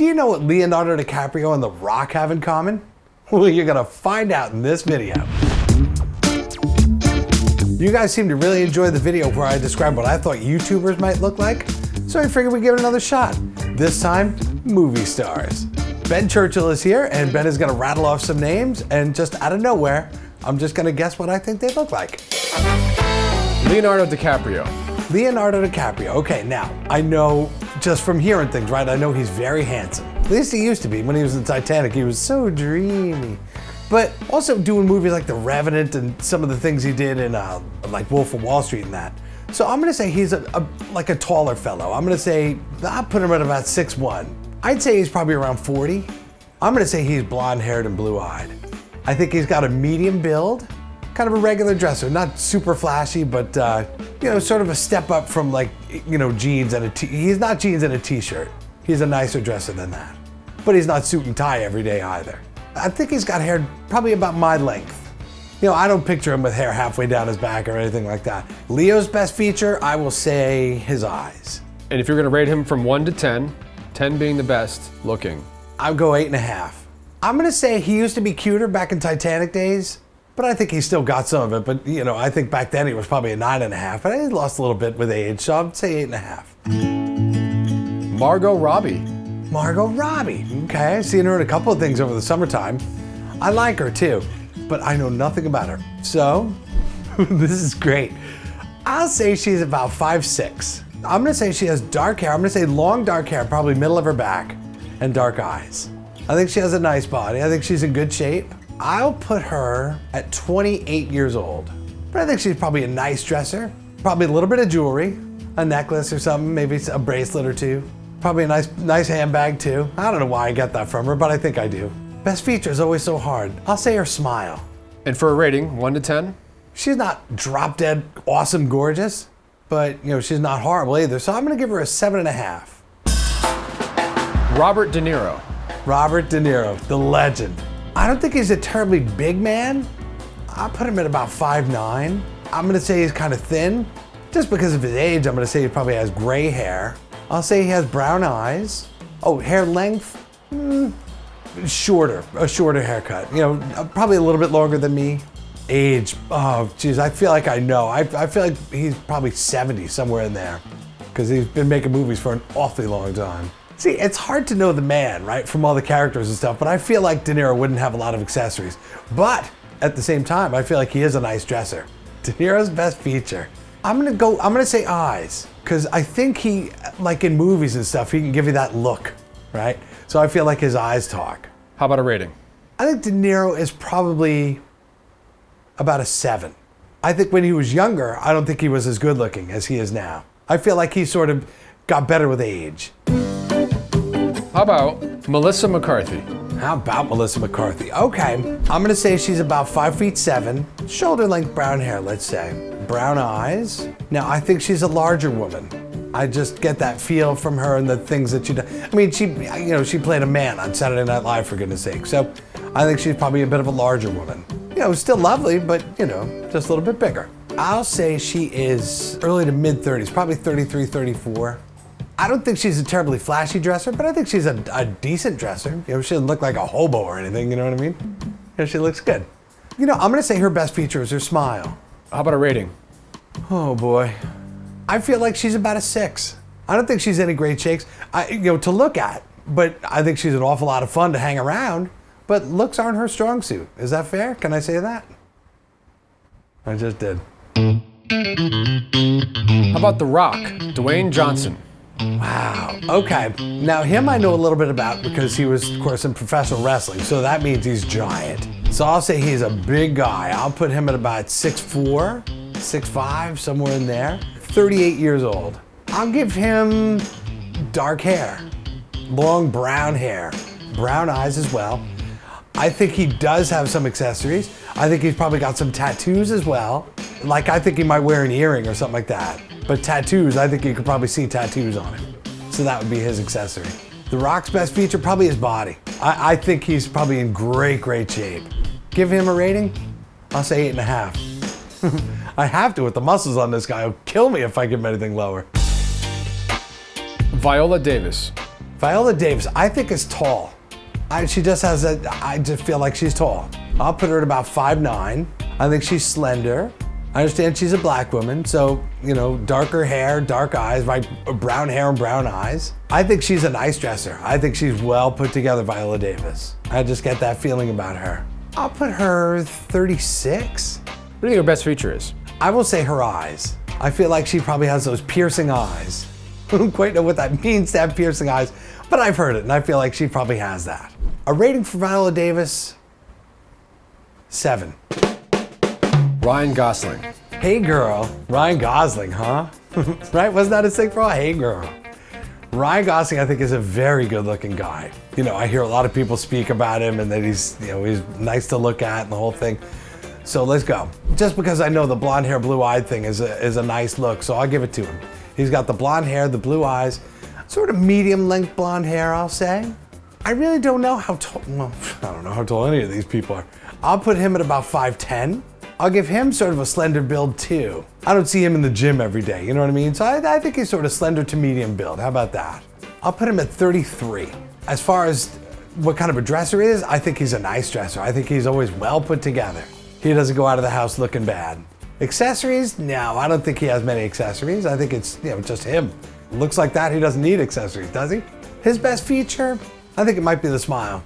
Do you know what Leonardo DiCaprio and The Rock have in common? Well, you're gonna find out in this video. You guys seem to really enjoy the video where I describe what I thought YouTubers might look like, so I figured we'd give it another shot. This time, movie stars. Ben Churchill is here, and Ben is gonna rattle off some names, and just out of nowhere, I'm just gonna guess what I think they look like. Leonardo DiCaprio. Leonardo DiCaprio. Okay, now, I know just from hearing things, right? I know he's very handsome. At least he used to be. When he was in Titanic, he was so dreamy. But also doing movies like The Revenant and some of the things he did in like Wolf of Wall Street and that. So I'm gonna say he's like a taller fellow. I'm gonna say, I'll put him at about 6'1". I'd say he's probably around 40. I'm gonna say he's blonde haired and blue eyed. I think he's got a medium build, kind of a regular dresser, not super flashy, but sort of a step up from like, jeans and he's not jeans and a t-shirt. He's a nicer dresser than that. But he's not suit and tie every day either. I think he's got hair probably about my length. I don't picture him with hair halfway down his back or anything like that. Leo's best feature, I will say his eyes. And if you're gonna rate him from 1 to 10, 10 being the best looking. I'll go 8.5. I'm gonna say he used to be cuter back in Titanic days, but I think he still got some of it. But I think back then he was probably a 9.5, but he lost a little bit with age, so I'd say 8.5. Margot Robbie. Margot Robbie. Okay, I've seen her in a couple of things over the summertime. I like her too, but I know nothing about her. So, this is great. I'll say she's about 5'6". I'm gonna say she has dark hair. I'm gonna say long dark hair, probably middle of her back, and dark eyes. I think she has a nice body. I think she's in good shape. I'll put her at 28 years old. But I think she's probably a nice dresser. Probably a little bit of jewelry, a necklace or something, maybe a bracelet or two. Probably a nice handbag too. I don't know why I got that from her, but I think I do. Best feature is always so hard. I'll say her smile. And for a rating, 1 to 10? She's not drop dead awesome gorgeous, but she's not horrible either. So I'm gonna give her a 7.5. Robert De Niro. Robert De Niro, the legend. I don't think he's a terribly big man. I'll put him at about 5'9". I'm gonna say he's kind of thin. Just because of his age, I'm gonna say he probably has gray hair. I'll say he has brown eyes. Oh, hair length? A shorter haircut. Probably a little bit longer than me. Age, oh geez, I feel like I know. I feel like he's probably 70, somewhere in there. Because he's been making movies for an awfully long time. See, it's hard to know the man, right, from all the characters and stuff, but I feel like De Niro wouldn't have a lot of accessories. But at the same time, I feel like he is a nice dresser. De Niro's best feature. I'm gonna say eyes, because I think he, like in movies and stuff, he can give you that look, right? So I feel like his eyes talk. How about a rating? I think De Niro is probably about a 7. I think when he was younger, I don't think he was as good looking as he is now. I feel like he sort of got better with age. How about Melissa McCarthy? How about Melissa McCarthy? Okay, I'm gonna say she's about 5'7", shoulder length brown hair, let's say. Brown eyes. Now, I think she's a larger woman. I just get that feel from her and the things that she does. I mean, she played a man on Saturday Night Live, for goodness sake. So I think she's probably a bit of a larger woman. Still lovely, but just a little bit bigger. I'll say she is early to mid 30s, probably 33, 34. I don't think she's a terribly flashy dresser, but I think she's a decent dresser. She doesn't look like a hobo or anything, you know what I mean? She looks good. I'm gonna say her best feature is her smile. How about a rating? Oh boy. I feel like she's about a 6. I don't think she's any great shakes, to look at, but I think she's an awful lot of fun to hang around, but looks aren't her strong suit. Is that fair? Can I say that? I just did. How about The Rock, Dwayne Johnson? Wow, okay. Now him I know a little bit about because he was, of course, in professional wrestling, so that means he's giant. So I'll say he's a big guy. I'll put him at about 6'4", 6'5", somewhere in there. 38 years old. I'll give him dark hair, long brown hair, brown eyes as well. I think he does have some accessories. I think he's probably got some tattoos as well. Like I think he might wear an earring or something like that. But tattoos, I think you could probably see tattoos on him. So that would be his accessory. The Rock's best feature, probably his body. I think he's probably in great shape. Give him a rating? I'll say 8.5. I have to with the muscles on this guy. He'll kill me if I give him anything lower. Viola Davis. Viola Davis, I think is tall. She just has I just feel like she's tall. I'll put her at about 5'9". I think she's slender. I understand she's a black woman, so, you know, darker hair, dark eyes, right? Brown hair and brown eyes. I think she's a nice dresser. I think she's well put together, Viola Davis. I just get that feeling about her. I'll put her 36. What do you think her best feature is? I will say her eyes. I feel like she probably has those piercing eyes. I don't quite know what that means to have piercing eyes, but I've heard it, and I feel like she probably has that. A rating for Viola Davis, 7. Ryan Gosling. Hey girl, Ryan Gosling, huh? Right, wasn't that a sick for all? Hey girl. Ryan Gosling, I think, is a very good looking guy. You know, I hear a lot of people speak about him and that he's, you know, he's nice to look at and the whole thing. So let's go. Just because I know the blonde hair, blue eyed thing is a nice look, so I'll give it to him. He's got the blonde hair, the blue eyes, sort of medium length blonde hair, I'll say. I really don't know how tall, well, I don't know how tall any of these people are. I'll put him at about 5'10". I'll give him sort of a slender build too. I don't see him in the gym every day, you know what I mean? So I think he's sort of slender to medium build. How about that? I'll put him at 33. As far as what kind of a dresser he is, I think he's a nice dresser. I think he's always well put together. He doesn't go out of the house looking bad. Accessories? No, I don't think he has many accessories. I think it's, you know, just him. Looks like that, he doesn't need accessories, does he? His best feature? I think it might be the smile.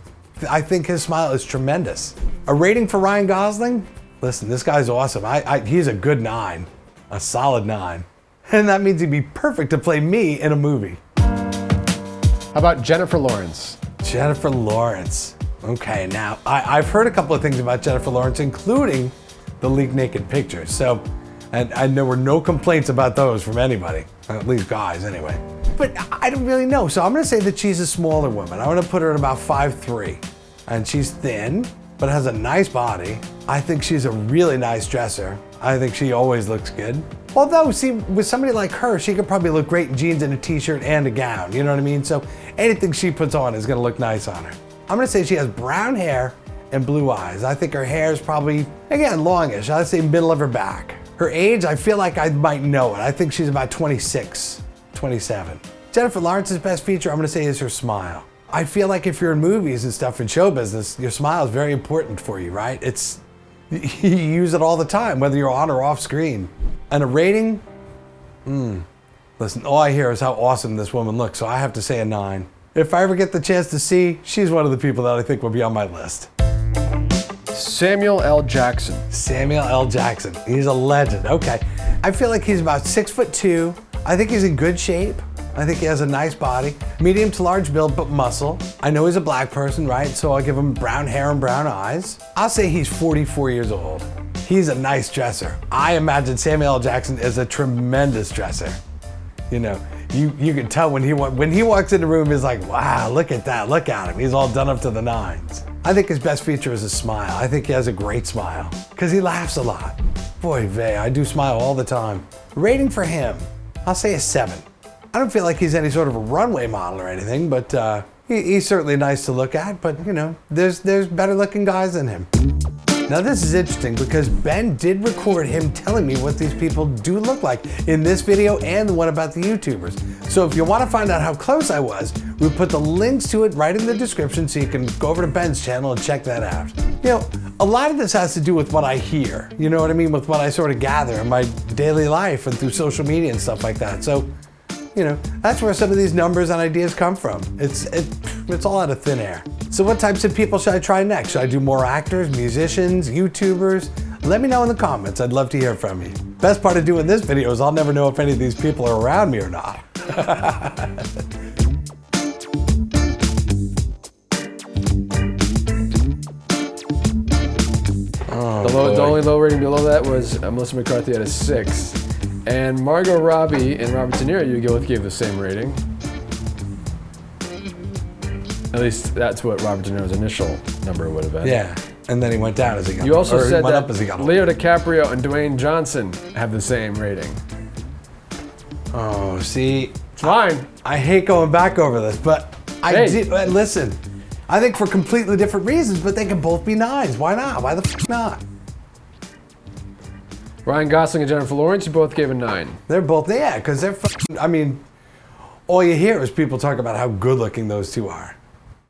I think his smile is tremendous. A rating for Ryan Gosling? Listen, this guy's awesome. He's a good 9, a solid 9. And that means he'd be perfect to play me in a movie. How about Jennifer Lawrence? Jennifer Lawrence. Okay, now, I've heard a couple of things about Jennifer Lawrence, including the leaked naked pictures. So, and there were no complaints about those from anybody, at least guys anyway. But I don't really know, so I'm gonna say that she's a smaller woman. I'm gonna put her at about 5'3", and she's thin, but has a nice body. I think she's a really nice dresser. I think she always looks good. Although, see, with somebody like her, she could probably look great in jeans and a t-shirt and a gown, you know what I mean? So anything she puts on is gonna look nice on her. I'm gonna say she has brown hair and blue eyes. I think her hair is probably, again, longish. I'd say middle of her back. Her age, I feel like I might know it. I think she's about 26, 27. Jennifer Lawrence's best feature, I'm gonna say, is her smile. I feel like if you're in movies and stuff in show business, your smile is very important for you, right? You use it all the time, whether you're on or off screen. And a rating? Listen, all I hear is how awesome this woman looks, so I have to say a 9. If I ever get the chance to see, she's one of the people that I think will be on my list. Samuel L. Jackson. Samuel L. Jackson, he's a legend, okay. I feel like he's about 6'2". I think he's in good shape. I think he has a nice body, medium to large build, but muscle. I know he's a black person, right? So I'll give him brown hair and brown eyes. I'll say he's 44 years old. He's a nice dresser. I imagine Samuel L. Jackson is a tremendous dresser. You know, you can tell when he walks in the room, he's like, wow, look at that, look at him. He's all done up to the nines. I think his best feature is his smile. I think he has a great smile, because he laughs a lot. Boy, vey, I do smile all the time. Rating for him, I'll say a 7. I don't feel like he's any sort of a runway model or anything, but he's certainly nice to look at, but you know, there's better looking guys than him. Now this is interesting because Ben did record him telling me what these people do look like in this video and the one about the YouTubers. So if you want to find out how close I was, we put the links to it right in the description so you can go over to Ben's channel and check that out. You know, a lot of this has to do with what I hear, you know what I mean, with what I sort of gather in my daily life and through social media and stuff like that. So, you know, that's where some of these numbers and ideas come from. It's all out of thin air. So what types of people should I try next? Should I do more actors, musicians, YouTubers? Let me know in the comments. I'd love to hear from you. Best part of doing this video is I'll never know if any of these people are around me or not. The only low rating below that was Melissa McCarthy at a 6. And Margot Robbie and Robert De Niro, you both gave the same rating. At least that's what Robert De Niro's initial number would have been. Yeah, and then he went down as he got You also said went that up as he got Leo DiCaprio and Dwayne Johnson have the same rating. Oh, see, It's fine. I hate going back over this, but listen, I think for completely different reasons, but they can both be 9s. Why not? Why the f not? Ryan Gosling and Jennifer Lawrence, you both gave a 9. They're both, yeah, because they're I mean, all you hear is people talk about how good looking those two are.